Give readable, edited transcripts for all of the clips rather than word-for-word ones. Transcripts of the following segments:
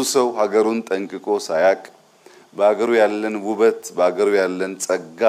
ሰው ሀገሩን ጠንቅቆ ሳያቅ በሀገሩ ያለን ውበት በሀገሩ ያለን ጸጋ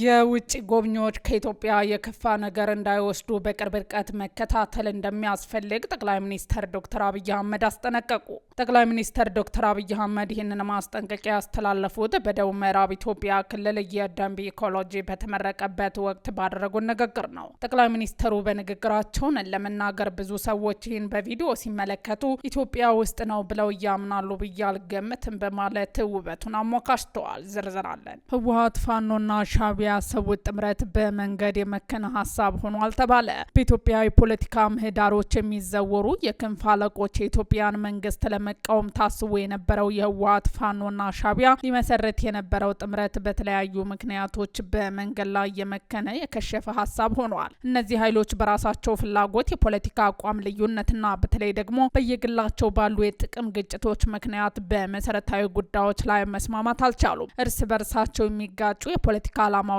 የውጭ ጎብኚዎች ከኢትዮጵያ የከፋ ነገር እንዳይወስዱ በቅርብ ርቀት መከታተል እንደሚያስፈልግ ጠቅላይ ሚኒስትር ዶክተር አብይ አህመድ አስጠነቀቁ። ጠቅላይ ሚኒስትር ዶክተር አብይ አህመድ ይህንን ማስጠንቀቂያ ያስተላለፉት በደቡብ ምዕራብ ኢትዮጵያ ክልል የደንቢ ኢኮሎጂ በተመረቀበት ወቅት ባደረጉት ንግግር ነው። ጠቅላይ ሚኒስትሩ በንግግራቸው ለመናገር ብዙ ሰዎች ይህን በቪዲዮ ሲመለከቱ ኢትዮጵያ ውስጥ ነው ብለው ያምናሉ ብዬ አልገምትም በማለት ውበቱን አሞካሽተዋል። ዝርዝራለን። ህወሓት ፋኖና ሻዕቢያ ያሰቡት ጥምረት በመንገድ የመከነ ሀሳብ ሆኗል ተባለ። በኢትዮጵያ የፖለቲካ ምህዳሮች የሚዘወሩ የክንፍ አለቆች የኢትዮጵያን መንግስት ለመቃወም ታስቦ የነበረው የህወሓት ፋኖና ሻዕቢያ ሊመሰረት የነበረው ጥምረት በተለያዩ ምክንያቶች በመንገድ ላይ የመከነ የከሸፈ ሀሳብ ሆኗል። እነዚህ ኃይሎች በራሳቸው ፍላጎት የፖለቲካ አቋም ልዩነትና በተለይ ደግሞ በየግላቸው ባሉ የጥቅም ግጭቶች ምክንያት በመሰረታዊ ጉዳዮች ላይ መስማማት አልቻሉም። እርስ በርሳቸው የሚጋጩ የፖለቲካ ዓላማዎችና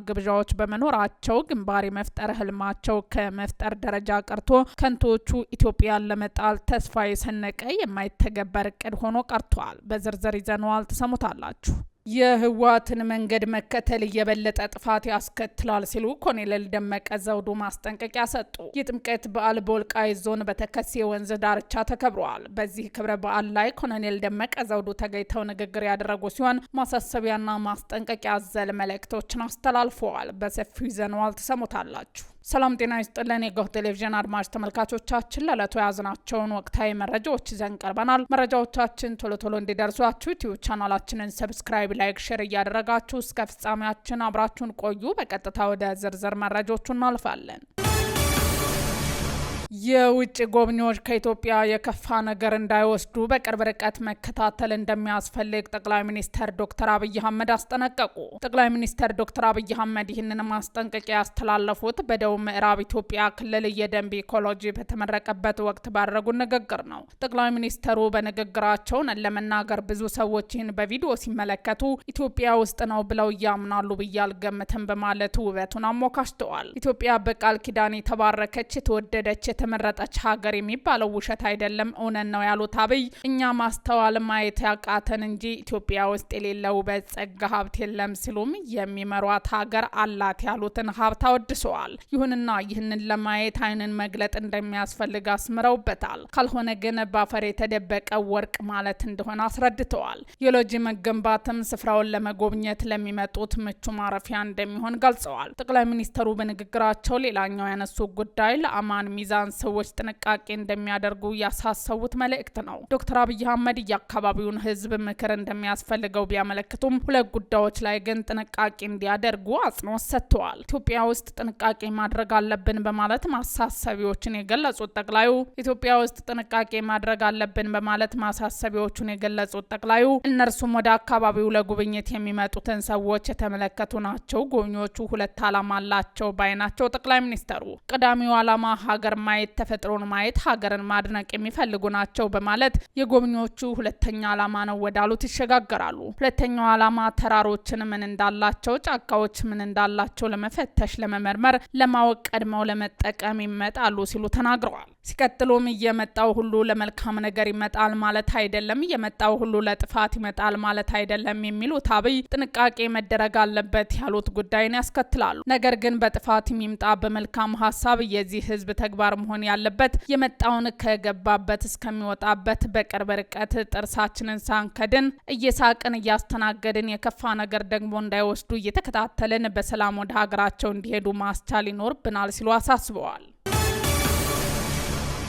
ግብዣዎች በመኖራቸው ግንባር የመፍጠር ህልማቸው ከመፍጠር ደረጃ ቀርቶ ከንቶቹ ኢትዮጵያን ለመጣል ተስፋ የሰነቀ የማይተገበር እቅድ ሆኖ ቀርቷል። በዝርዝር ይዘነዋል፣ ተሰሙታላችሁ። የህወሓትን መንገድ መከተል የበለጠ ጥፋት ያስከትላል ሲሉ ኮሎኔል ደመቀ ዘውዱ ማስጠንቀቂያ ሰጡ። የጥምቀት በዓል በወልቃይት ዞን በተከሴ ወንዝ ዳርቻ ተከብሯል። በዚህ ክብረ በዓል ላይ ኮሎኔል ደመቀ ዘውዱ ተገኝተው ንግግር ያደረጉ ሲሆን ማሳሰቢያና ማስጠንቀቂያ አዘል መልእክቶችን አስተላልፈዋል። በሰፊው ይዘነዋል፣ ተሰሙታላችሁ። ሰላም ጤና ይስጥልን። የጎህ ቴሌቪዥን አድማጭ ተመልካቾቻችን ለዕለቱ የያዝናቸውን ወቅታዊ መረጃዎች ይዘን ቀርበናል። መረጃዎቻችን ቶሎ ቶሎ እንዲደርሷችሁ ዩቲዩብ ቻናላችንን ሰብስክራይብ፣ ላይክ፣ ሼር እያደረጋችሁ እስከ ፍጻሜያችን አብራችሁን ቆዩ። በቀጥታ ወደ ዝርዝር መረጃዎቹ እናልፋለን። የውጭ ጎብኚዎች ከኢትዮጵያ የከፋ ነገር እንዳይወስዱ በቅርብ ርቀት መከታተል እንደሚያስፈልግ ጠቅላይ ሚኒስትር ዶክተር አብይ አህመድ አስጠነቀቁ። ጠቅላይ ሚኒስትር ዶክተር አብይ አህመድ ይህንን ማስጠንቀቂያ ያስተላለፉት በደቡብ ምዕራብ ኢትዮጵያ ክልል የደንቢ ኢኮሎጂ በተመረቀበት ወቅት ባደረጉት ንግግር ነው። ጠቅላይ ሚኒስትሩ በንግግራቸው ለመናገር ብዙ ሰዎች ይህን በቪዲዮ ሲመለከቱ ኢትዮጵያ ውስጥ ነው ብለው ያምናሉ ብዬ አልገምትም በማለት ውበቱን አሞካሽተዋል። ኢትዮጵያ በቃል ኪዳን የተባረከች የተወደደች የተመረጠች ሀገር የሚባለው ውሸት አይደለም፣ እውነት ነው ያሉት አብይ እኛ ማስተዋል ማየት ያቃተን እንጂ ኢትዮጵያ ውስጥ የሌለ ውበት፣ ጸጋ፣ ሀብት የለም ሲሉም የሚመሯት ሀገር አላት ያሉትን ሀብት አወድሰዋል። ይሁንና ይህንን ለማየት ዓይንን መግለጥ እንደሚያስፈልግ አስምረውበታል። ካልሆነ ግን በአፈር የተደበቀ ወርቅ ማለት እንደሆነ አስረድተዋል። የሎጂ መገንባትም ስፍራውን ለመጎብኘት ለሚመጡት ምቹ ማረፊያ እንደሚሆን ገልጸዋል። ጠቅላይ ሚኒስትሩ በንግግራቸው ሌላኛው ያነሱት ጉዳይ ለአማን ሚዛን ሰዎች ጥንቃቄ እንደሚያደርጉ ያሳሰቡት መልእክት ነው። ዶክተር አብይ አህመድ የአካባቢውን ህዝብ ምክር እንደሚያስፈልገው ቢያመለክቱም ሁለት ጉዳዮች ላይ ግን ጥንቃቄ እንዲያደርጉ አጽንኦት ሰጥተዋል። ኢትዮጵያ ውስጥ ጥንቃቄ ማድረግ አለብን በማለት ማሳሰቢያዎችን የገለጹት ጠቅላዩ እነርሱም ወደ አካባቢው ለጉብኝት የሚመጡትን ሰዎች የተመለከቱ ናቸው። ጎብኚዎቹ ሁለት ዓላማ አላቸው ባይ ናቸው። ጠቅላይ ሚኒስትሩ ቀዳሚው ዓላማ ሀገር ማየት፣ ተፈጥሮን ማየት፣ ሀገርን ማድነቅ የሚፈልጉ ናቸው በማለት የጎብኚዎቹ ሁለተኛ ዓላማ ነው ወዳሉት ይሸጋገራሉ። ሁለተኛው ዓላማ ተራሮችን ምን እንዳላቸው፣ ጫካዎች ምን እንዳላቸው ለመፈተሽ፣ ለመመርመር፣ ለማወቅ፣ ቀድመው ለመጠቀም ይመጣሉ ሲሉ ተናግረዋል። ሲቀጥሉም እየመጣው ሁሉ ለመልካም ነገር ይመጣል ማለት አይደለም፣ እየመጣው ሁሉ ለጥፋት ይመጣል ማለት አይደለም የሚሉት አብይ ጥንቃቄ መደረግ አለበት ያሉት ጉዳይን ያስከትላሉ። ነገር ግን በጥፋት የሚምጣ በመልካም ሀሳብ የዚህ ህዝብ ተግባር መሆን ያለበት የመጣውን ከገባበት እስከሚወጣበት በቅርብ ርቀት ጥርሳችንን ሳንከድን እየሳቅን እያስተናገድን የከፋ ነገር ደግሞ እንዳይወስዱ እየተከታተልን በሰላም ወደ ሀገራቸው እንዲሄዱ ማስቻል ይኖርብናል ሲሉ አሳስበዋል።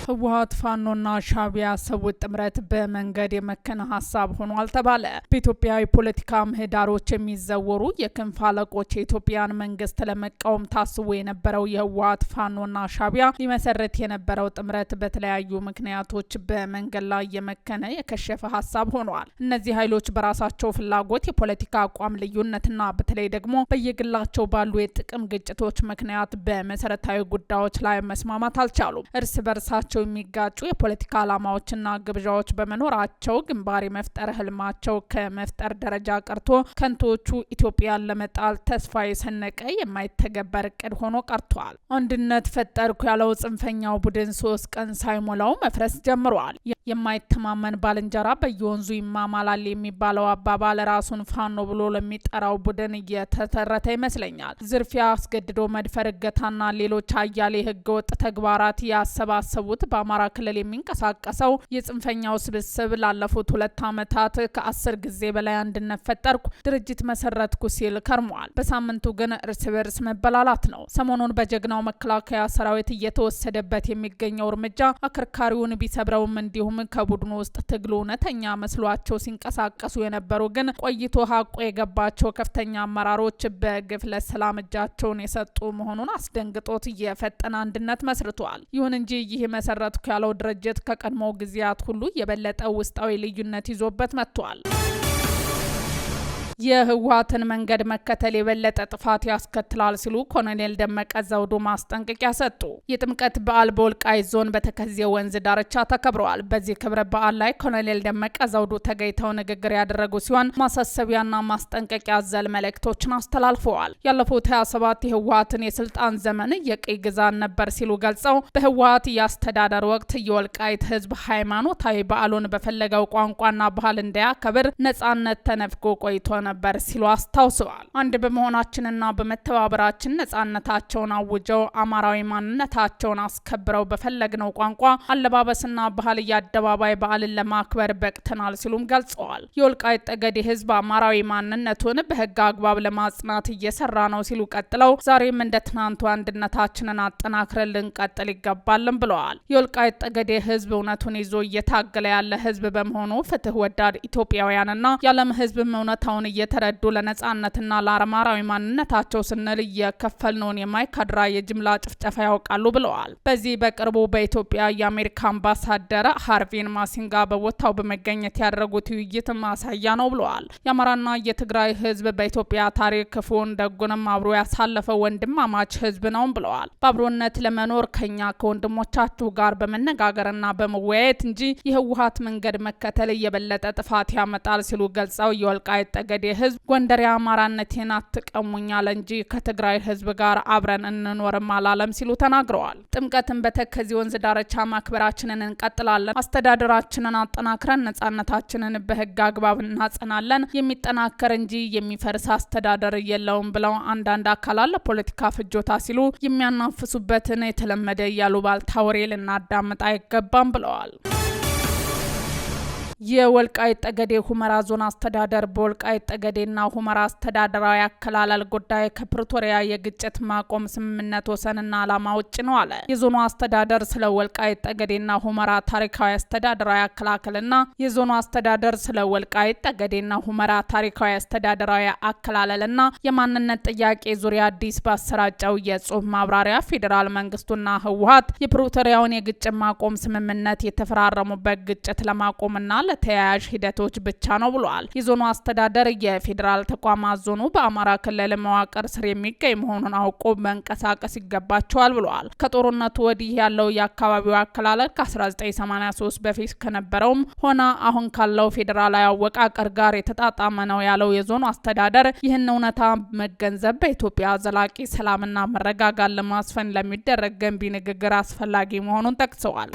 ህወሓት ፋኖና ሻዕቢያ ያሰቡት ጥምረት በመንገድ የመከነ ሀሳብ ሆኗል ተባለ። በኢትዮጵያ የፖለቲካ ምህዳሮች የሚዘወሩ የክንፍ አለቆች የኢትዮጵያን መንግስት ለመቃወም ታስቦ የነበረው የህወሓት ፋኖና ሻዕቢያ ሊመሰረት የነበረው ጥምረት በተለያዩ ምክንያቶች በመንገድ ላይ የመከነ የከሸፈ ሀሳብ ሆኗል። እነዚህ ኃይሎች በራሳቸው ፍላጎት የፖለቲካ አቋም ልዩነትና በተለይ ደግሞ በየግላቸው ባሉ የጥቅም ግጭቶች ምክንያት በመሰረታዊ ጉዳዮች ላይ መስማማት አልቻሉም። እርስ በርሳቸው በውስጣቸው የሚጋጩ የፖለቲካ ዓላማዎችና ግብዣዎች በመኖራቸው ግንባር የመፍጠር ህልማቸው ከመፍጠር ደረጃ ቀርቶ ከንቶቹ ኢትዮጵያን ለመጣል ተስፋ የሰነቀ የማይተገበር እቅድ ሆኖ ቀርቷል። አንድነት ፈጠርኩ ያለው ጽንፈኛው ቡድን 3 ቀን ሳይሞላው መፍረስ ጀምሯል። የማይተማመን ባልንጀራ በየወንዙ ይማማላል የሚባለው አባባል ራሱን ፋኖ ብሎ ለሚጠራው ቡድን እየተተረተ ይመስለኛል። ዝርፊያ፣ አስገድዶ መድፈር፣ እገታና ሌሎች አያሌ ህገወጥ ተግባራት ያሰባሰቡት በአማራ ክልል የሚንቀሳቀሰው የጽንፈኛው ስብስብ ላለፉት 2 ዓመታት ከ10 ጊዜ በላይ አንድነት ፈጠርኩ፣ ድርጅት መሰረትኩ ሲል ከርሟል። በሳምንቱ ግን እርስ በርስ መበላላት ነው። ሰሞኑን በጀግናው መከላከያ ሰራዊት እየተወሰደበት የሚገኘው እርምጃ አከርካሪውን ቢሰብረውም እንዲሁም ከቡድኑ ውስጥ ትግሉ እውነተኛ መስሏቸው ሲንቀሳቀሱ የነበሩ ግን ቆይቶ ሀቆ የገባቸው ከፍተኛ አመራሮች በግፍ ለሰላም እጃቸውን የሰጡ መሆኑን አስደንግጦት የፈጠነ አንድነት መስርቷል። ይሁን እንጂ ይህ መሰረትኩ ያለው ድርጅት ከቀድሞ ጊዜያት ሁሉ የበለጠ ውስጣዊ ልዩነት ይዞበት መጥቷል። የህወሓትን መንገድ መከተል የበለጠ ጥፋት ያስከትላል ሲሉ ኮሎኔል ደመቀ ዘውዱ ማስጠንቀቂያ ሰጡ። የጥምቀት በዓል በወልቃይት ዞን በተከዜ ወንዝ ዳርቻ ተከብረዋል። በዚህ ክብረ በዓል ላይ ኮሎኔል ደመቀ ዘውዱ ተገኝተው ንግግር ያደረጉ ሲሆን ማሳሰቢያና ማስጠንቀቂያ አዘል መልእክቶችን አስተላልፈዋል። ያለፉት 27 የህወሓትን የስልጣን ዘመን የቅኝ ግዛት ነበር ሲሉ ገልጸው በህወሓት የአስተዳደር ወቅት የወልቃይት ህዝብ ሃይማኖታዊ በዓሉን በፈለገው ቋንቋና ባህል እንዳያከብር ነጻነት ተነፍጎ ቆይቶ ነበር ሲሉ አስታውሰዋል። አንድ በመሆናችንና በመተባበራችን ነጻነታቸውን አውጀው አማራዊ ማንነታቸውን አስከብረው በፈለግነው ቋንቋ አለባበስና ባህል የአደባባይ በዓልን ለማክበር በቅተናል ሲሉም ገልጸዋል። የወልቃይት ጠገዴ ህዝብ አማራዊ ማንነቱን በህግ አግባብ ለማጽናት እየሰራ ነው ሲሉ ቀጥለው ዛሬም እንደ ትናንቱ አንድነታችንን አጠናክረን ልንቀጥል ይገባልን ብለዋል። የወልቃይት ጠገዴ ህዝብ እውነቱን ይዞ እየታገለ ያለ ህዝብ በመሆኑ ፍትህ ወዳድ ኢትዮጵያውያንና የዓለም ህዝብም እውነታውን እየተረዱ ለነጻነትና ለአማራዊ ማንነታቸው ስንል እየከፈልነውን የማይካድራ የጅምላ ጭፍጨፋ ያውቃሉ ብለዋል። በዚህ በቅርቡ በኢትዮጵያ የአሜሪካ አምባሳደር ሃርቪን ማሲንጋ በቦታው በመገኘት ያደረጉት ውይይት ማሳያ ነው ብለዋል። የአማራና የትግራይ ህዝብ በኢትዮጵያ ታሪክ ክፉን ደጉንም አብሮ ያሳለፈው ወንድማማች ህዝብ ነው ብለዋል። በአብሮነት ለመኖር ከኛ ከወንድሞቻችሁ ጋር በመነጋገርና በመወያየት እንጂ የህወሓት መንገድ መከተል የበለጠ ጥፋት ያመጣል ሲሉ ገልጸው የወልቃይት ጠገዴ ህዝብ ጎንደር የአማራነቴን አትቀሙኛል እንጂ ከትግራይ ህዝብ ጋር አብረን እንኖርም አላለም ሲሉ ተናግረዋል። ጥምቀትን በተከዜ ወንዝ ዳርቻ ማክበራችንን እንቀጥላለን። አስተዳደራችንን አጠናክረን ነጻነታችንን በህግ አግባብ እናጸናለን። የሚጠናከር እንጂ የሚፈርስ አስተዳደር የለውም ብለው አንዳንድ አካላት ለፖለቲካ ፍጆታ ሲሉ የሚያናፍሱበትን የተለመደ ያሉባልታ ወሬ ልናዳምጥ አይገባም ብለዋል። የወልቃይት ጠገዴ ሁመራ ዞን አስተዳደር በወልቃይት ጠገዴና ሁመራ አስተዳደራዊ አከላለል ጉዳይ ከፕሪቶሪያ የግጭት ማቆም ስምምነት ወሰንና ዓላማ ውጭ ነው አለ። የዞኑ አስተዳደር ስለ ወልቃይት ጠገዴና ሁመራ ታሪካዊ አስተዳደራዊ አከላለልና የዞኑ አስተዳደር ስለ ወልቃይት ጠገዴና ሁመራ ታሪካዊ አስተዳደራዊ አከላለልና የማንነት ጥያቄ ዙሪያ አዲስ ባሰራጨው የጽሁፍ ማብራሪያ ፌዴራል መንግስቱና ህወሓት የፕሪቶሪያውን የግጭት ማቆም ስምምነት የተፈራረሙበት ግጭት ለማቆምና ለተያያዥ ሂደቶች ብቻ ነው ብለዋል። የዞኑ አስተዳደር የፌዴራል ተቋማት ዞኑ በአማራ ክልል መዋቅር ስር የሚገኝ መሆኑን አውቆ መንቀሳቀስ ይገባቸዋል ብለዋል። ከጦርነቱ ወዲህ ያለው የአካባቢው አከላለል ከ1983 በፊት ከነበረውም ሆነ አሁን ካለው ፌዴራላዊ አወቃቀር ጋር የተጣጣመ ነው ያለው የዞኑ አስተዳደር ይህን እውነታ መገንዘብ በኢትዮጵያ ዘላቂ ሰላምና መረጋጋት ለማስፈን ለሚደረግ ገንቢ ንግግር አስፈላጊ መሆኑን ጠቅሰዋል።